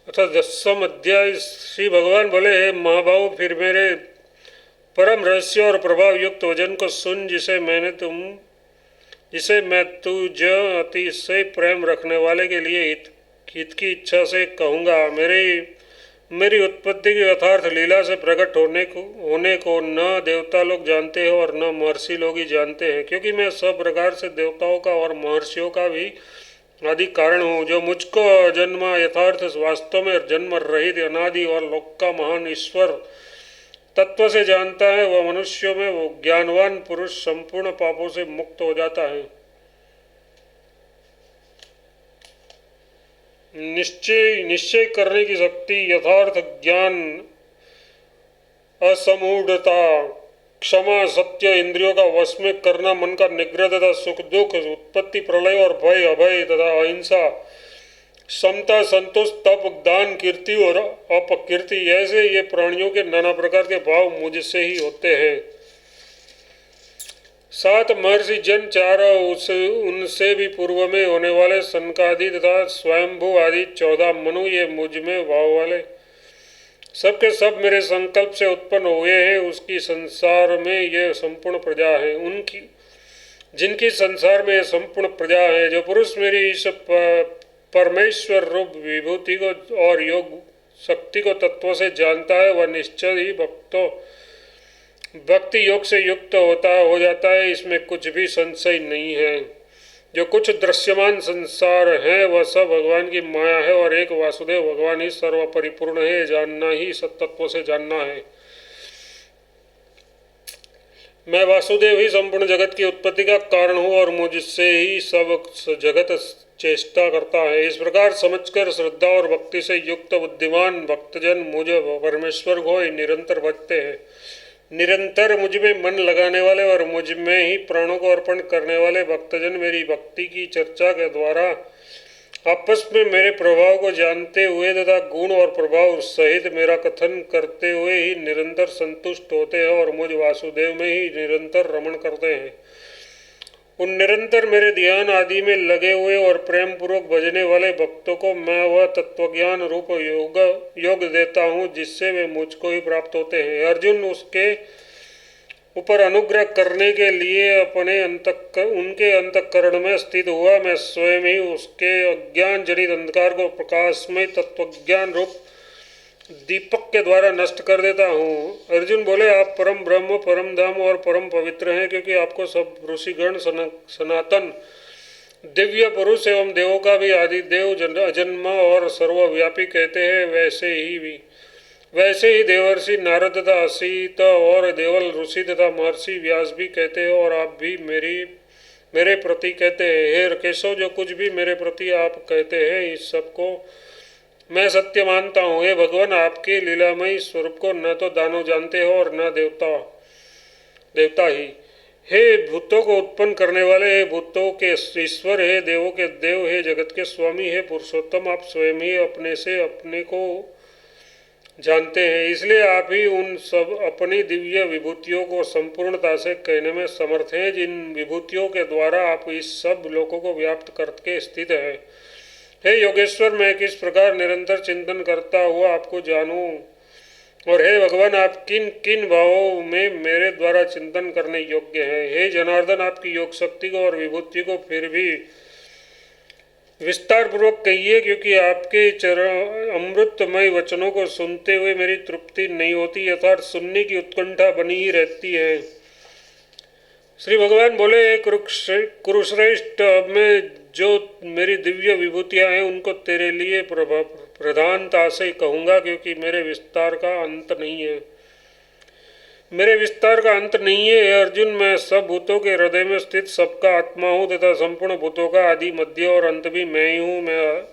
अतः 10वां अध्याय। श्री भगवान बोले, हे महाभाव, फिर मेरे परम रहस्य और प्रभाव युक्त वचन को सुन, जिसे मैं तुझ अतिशय प्रेम रखने वाले के लिए हित की इच्छा से कहूँगा। मेरी उत्पत्ति की यथार्थ लीला से प्रकट होने को न देवता लोग जानते हैं और न महर्षि लोग ही जानते हैं, क्योंकि मैं सब प्रकार से देवताओं का और महर्षियों का भी आदि कारण हूँ। जो मुझको जन्मा यथार्थ वास्तव में जन्म रहित अनादि और लोक का महान ईश्वर तत्व से जानता है, वह मनुष्यों में वो ज्ञानवान पुरुष संपूर्ण पापों से मुक्त हो जाता है। निश्चय करने की शक्ति, यथार्थ ज्ञान, असमूढ़ता, क्षमा, सत्य, इंद्रियों का वश में करना, मन का निग्रह तथा सुख दुख, उत्पत्ति प्रलय और भय, अभय तथा अहिंसा, समता, संतोष, तप, दान, कीर्ति और अपकीर्ति, ऐसे ये प्राणियों के नाना प्रकार के भाव मुझसे ही होते हैं। 7 महर्षि जन, 4 उनसे भी पूर्व में होने वाले सनकादि तथा स्वयंभू आदि 14 मनु, ये मुझ में भाव वाले सबके सब मेरे संकल्प से उत्पन्न हुए हैं। उसकी संसार में ये संपूर्ण प्रजा है, जिनकी संसार में ये संपूर्ण प्रजा है। जो पुरुष मेरी इस परमेश्वर रूप विभूति को और योग शक्ति को तत्व से जानता है, वह निश्चय ही भक्ति योग से युक्त हो जाता है। इसमें कुछ भी संशय नहीं है। जो कुछ दृश्यमान संसार है वह सब भगवान की माया है और एक वासुदेव भगवान ही सर्व परिपूर्ण है। जानना ही सत्तत्व से जानना है। मैं वासुदेव ही संपूर्ण जगत की उत्पत्ति का कारण हूँ और मुझसे ही सब जगत चेष्टा करता है। इस प्रकार समझकर श्रद्धा और भक्ति से युक्त बुद्धिमान भक्तजन मुझ परमेश्वर को ही निरंतर भजते हैं। निरंतर मुझ में मन लगाने वाले और मुझ में ही प्राणों को अर्पण करने वाले भक्तजन मेरी भक्ति की चर्चा के द्वारा आपस में मेरे प्रभाव को जानते हुए तथा गुण और प्रभाव सहित मेरा कथन करते हुए ही निरंतर संतुष्ट होते हैं और मुझ वासुदेव में ही निरंतर रमण करते हैं। उन निरंतर मेरे ध्यान आदि में लगे हुए और प्रेम पूर्वक भजने वाले भक्तों को मैं वह तत्वज्ञान रूप योग देता हूँ जिससे वे मुझको ही प्राप्त होते हैं। अर्जुन, उसके ऊपर अनुग्रह करने के लिए उनके अंतःकरण में स्थित हुआ मैं स्वयं ही उसके अज्ञान जनित अंधकार को प्रकाशमय तत्वज्ञान रूप दीपक के द्वारा नष्ट कर देता हूँ। अर्जुन बोले, आप परम ब्रह्म, परम धाम और परम पवित्र हैं, क्योंकि आपको सब ऋषिगण सनातन दिव्य पुरुष एवं देवों का भी आदि देव अजन्मा और सर्वव्यापी कहते हैं। वैसे ही देवर्षि नारद तथा असित और देवल ऋषि तथा महर्षि व्यास भी कहते हैं और आप भी मेरे प्रति कहते हैं। हे केशव, जो कुछ भी मेरे प्रति आप कहते हैं इस सबको मैं सत्य मानता हूँ। हे भगवान, आपके लीलामयी स्वरूप को न तो दानव जानते हो और न देवता ही। हे भूतों को उत्पन्न करने वाले, हे भूतों के ईश्वर, हे देवों के देव, हे जगत के स्वामी, हे पुरुषोत्तम, आप स्वयं ही अपने से अपने को जानते हैं, इसलिए आप ही उन सब अपनी दिव्य विभूतियों को संपूर्णता से कहने में समर्थ हैं, जिन विभूतियों के द्वारा आप इस सब लोगों को व्याप्त करके स्थित है। हे योगेश्वर, मैं किस प्रकार निरंतर चिंतन करता हुआ आपको जानूं, और हे भगवान, आप किन किन भावों में मेरे द्वारा चिंतन करने योग्य हैं। हे जनार्दन, आपकी योग शक्ति को और विभूति को फिर भी विस्तार पूर्वक कहिए, क्योंकि आपके चरण अमृतमय वचनों को सुनते हुए मेरी तृप्ति नहीं होती, यथार्थ सुनने की उत्कंठा बनी ही रहती है। श्री भगवान बोले, कुरुश्रेष्ठ, अब मैं जो मेरी दिव्य विभूतियाँ हैं उनको तेरे लिए प्रधानता से कहूँगा, क्योंकि मेरे विस्तार का अंत नहीं है। अर्जुन, मैं सब भूतों के हृदय में स्थित सबका आत्मा हूँ तथा संपूर्ण भूतों का आदि मध्य और अंत भी मैं ही हूँ। मैं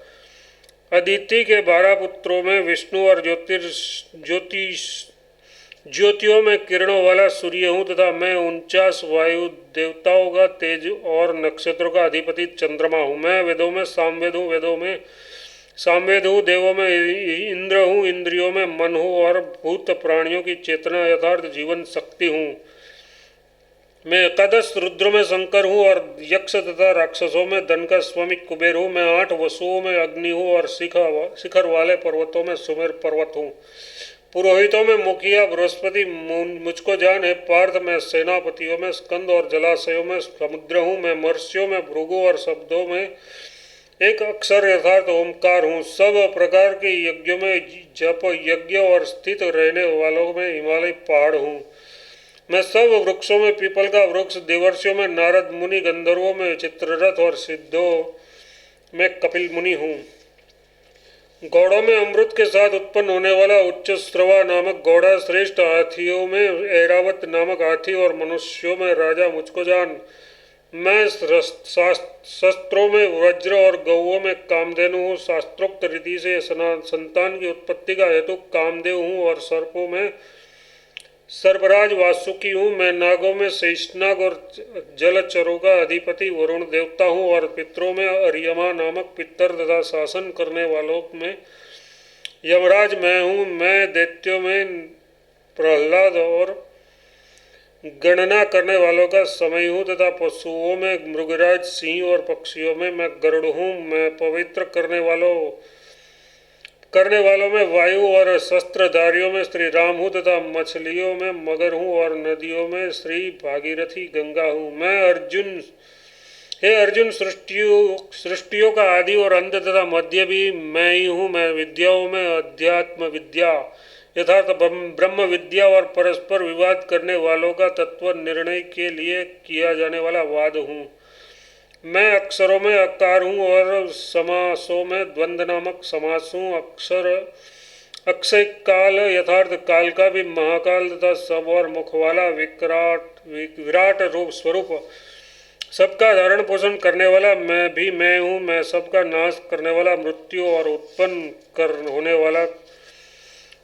अदिति के 12 पुत्रों में विष्णु और ज्योतियों में किरणों वाला सूर्य हूँ तथा मैं 49 वायु देवताओं का तेज और नक्षत्रों का अधिपति चंद्रमा हूँ। मैं वेदों में सामवेद हूँ, देवों में इंद्र हूँ, इंद्रियों में मन हूँ और भूत प्राणियों की चेतना यथार्थ जीवन शक्ति हूँ। मैं एकादश रुद्र में शंकर हूँ और यक्ष तथा राक्षसों में धन का स्वामी कुबेर हूँ। मैं 8 वसुओं में अग्नि हूँ और शिखर वाले पर्वतों में सुमेर पर्वत हूँ। पुरोहितों में मुखिया बृहस्पति मुझको जान है पार्थ। मैं सेनापतियों में स्कंद और जलाशयों में समुद्र हूँ। मैं महर्षियों में भृगु और शब्दों में एक अक्षर यथार्थ ओमकार हूँ। सब प्रकार के यज्ञों में जप यज्ञ और स्थित रहने वालों में हिमालय पहाड़ हूँ। मैं सब वृक्षों में पीपल का वृक्ष, देवर्षियों में नारद मुनि, गंधर्वों में चित्ररथ और सिद्धों में कपिल मुनि हूँ। गौड़ों में अमृत के साथ उत्पन्न होने वाला उच्च श्रवा नामक गौड़ा श्रेष्ठ, हाथियों में ऐरावत नामक हाथी और मनुष्यों में राजा मुझको जान। मैं शस्त्रों में वज्र और गौओं में कामधेनु हूँ। शास्त्रोक्त रीति से संतान की उत्पत्ति का हेतु कामदेव हूँ और सर्पों में सर्पराज वासुकी हूँ। मैं नागों में शेषनाग और जलचरों का अधिपति वरुण देवता हूँ और पितरों में अर्यमा नामक पितर तथा शासन करने वालों में यमराज मैं हूँ। मैं दैत्यों में प्रहलाद और गणना करने वालों का समय हूँ तथा पशुओं में मृगराज सिंह और पक्षियों में मैं गरुड़ हूँ। मैं पवित्र करने वालों में वायु और शस्त्रधारियों में श्री राम हूँ तथा मछलियों में मगर हूँ और नदियों में श्री भागीरथी गंगा हूँ। मैं अर्जुन हे अर्जुन सृष्टियों का आदि और अंत तथा मध्य भी मैं ही हूँ। मैं विद्याओं में अध्यात्म विद्या यथार्थ ब्रह्म विद्या और परस्पर विवाद करने वालों का तत्व निर्णय के लिए किया जाने वाला वाद हूँ। मैं अक्षरों में अकार हूँ और समासों में द्वंद्व नामक समास हूँ। अक्षय काल यथार्थ काल का भी महाकाल तथा सब और मुख वाला विराट रूप स्वरूप सबका धारण पोषण करने वाला मैं हूँ। मैं सबका नाश करने वाला मृत्यु और उत्पन्न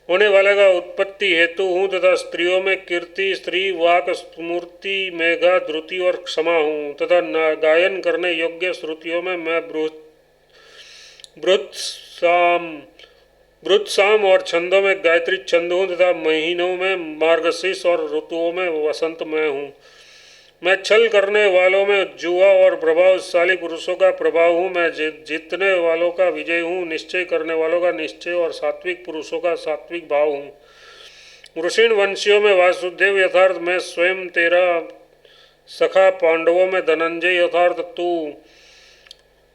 होने वाले का उत्पत्ति हेतु हूँ तथा स्त्रियों में कीर्ति, स्त्री, वाक, स्मृति, मेघा, धृति और क्षमा हूँ तथा गायन करने योग्य श्रुतियों में मैं ब्रुत साम और छंदों में गायत्री छंद हूँ तथा महीनों में मार्गशीर्ष और ऋतुओं में वसंत मैं हूँ। मैं छल करने वालों में जुआ और प्रभावशाली पुरुषों का प्रभाव हूँ। मैं जीतने वालों का विजय हूँ, निश्चय करने वालों का निश्चय और सात्विक पुरुषों का सात्विक भाव हूँ। ऋषिण वंशियों में वासुदेव यथार्थ मैं स्वयं तेरा सखा, पांडवों में धनंजय यथार्थ तू,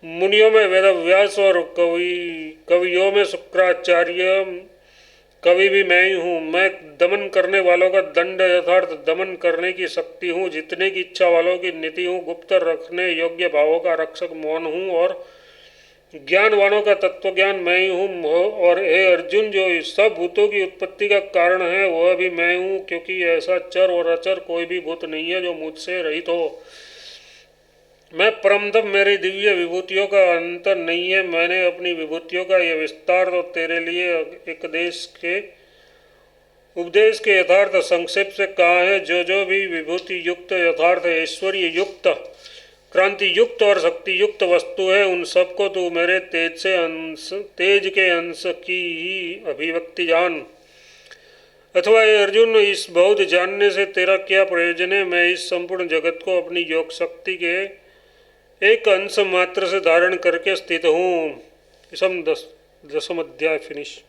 मुनियों में वेदव्यास और कवियों में शुक्राचार्य कवि भी मैं ही हूँ। मैं दमन करने वालों का दंड यथार्थ दमन करने की शक्ति हूँ, जीतने की इच्छा वालों की नीति हूँ, गुप्त रखने योग्य भावों का रक्षक मौन हूँ और ज्ञानवानों का तत्व ज्ञान मैं ही हूँ। और हे अर्जुन, जो सब भूतों की उत्पत्ति का कारण है वह भी मैं हूँ, क्योंकि ऐसा चर और अचर कोई भी भूत नहीं है जो मुझसे रहित हो। मैं परमदम, मेरी दिव्य विभूतियों का अंत नहीं है। मैंने अपनी विभूतियों का यह विस्तार तो तेरे लिए उपदेश के यथार्थ संक्षेप से कहा है। जो भी विभूति युक्त यथार्थ ऐश्वर्य युक्त क्रांति युक्त और शक्ति युक्त वस्तु है, उन सबको तू मेरे तेज के अंश की ही अभिव्यक्ति जान। अथवा ये अर्जुन, इस बहुत जानने से तेरा क्या प्रयोजन है? मैं इस संपूर्ण जगत को अपनी योग शक्ति के एक अंश मात्र से धारण करके स्थित हूँ। दसम अध्याय फिनिश।